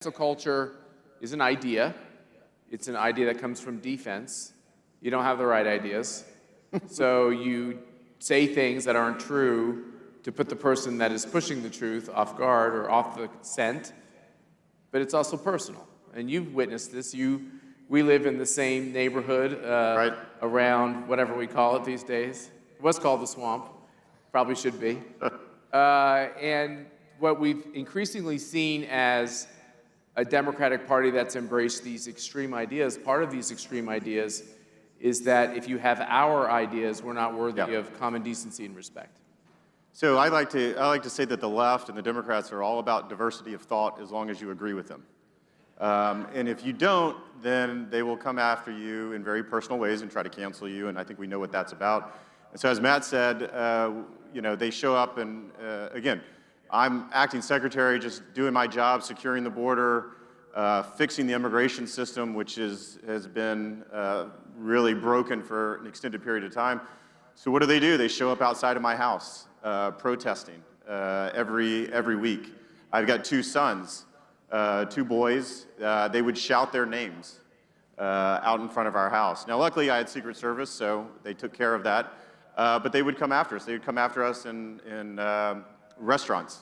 Cancel culture is an idea. It's an idea that comes from defense. You don't have the right ideas. So you say things that aren't true to put the person that is pushing the truth off guard or off the scent. But it's also personal. And you've witnessed this. We live in the same neighborhood Right. around whatever we call it these days. It was called the Swamp. Probably should be. And what we've increasingly seen as a Democratic Party that's embraced these extreme ideas, part of these extreme ideas is that if you have our ideas, we're not worthy of common decency and respect. So I like to say that the left and the Democrats are all about diversity of thought as long as you agree with them. And if you don't, then they will come after you in very personal ways and try to cancel you, and I think we know what that's about. And so as Matt said, they show up and, again, I'm acting secretary, just doing my job, securing the border, fixing the immigration system, which has been really broken for an extended period of time. So what do? They show up outside of my house, protesting every week. I've got two sons, two boys. They would shout their names out in front of our house. Now, luckily, I had Secret Service, so they took care of that. But they would come after us. They would come after us in restaurants.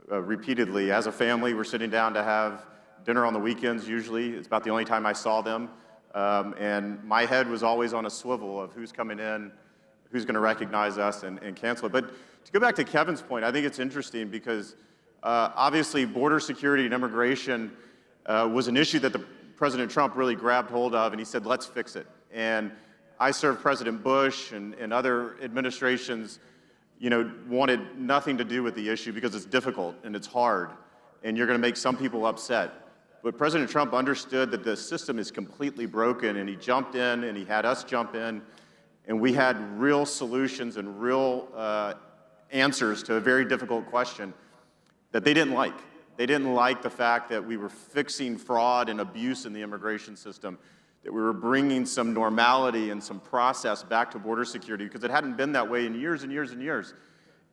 Repeatedly, as a family, we're sitting down to have dinner on the weekends. Usually, it's about the only time I saw them. And my head was always on a swivel of who's coming in, who's going to recognize us and cancel it. But to go back to Kevin's point, I think it's interesting because obviously border security and immigration was an issue that President Trump really grabbed hold of, and he said, let's fix it. And I served President Bush and other administrations, wanted nothing to do with the issue because it's difficult and it's hard, and you're going to make some people upset. But President Trump understood that the system is completely broken, and he jumped in, and he had us jump in, and we had real solutions and real answers to a very difficult question that they didn't like. They didn't like the fact that we were fixing fraud and abuse in the immigration system, that we were bringing some normality and some process back to border security, because it hadn't been that way in years and years and years.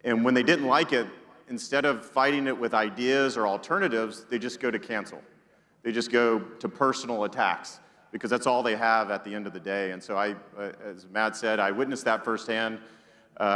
And when they didn't like it, instead of fighting it with ideas or alternatives, they just go to cancel. They just go to personal attacks, because that's all they have at the end of the day. And so as Matt said, I witnessed that firsthand.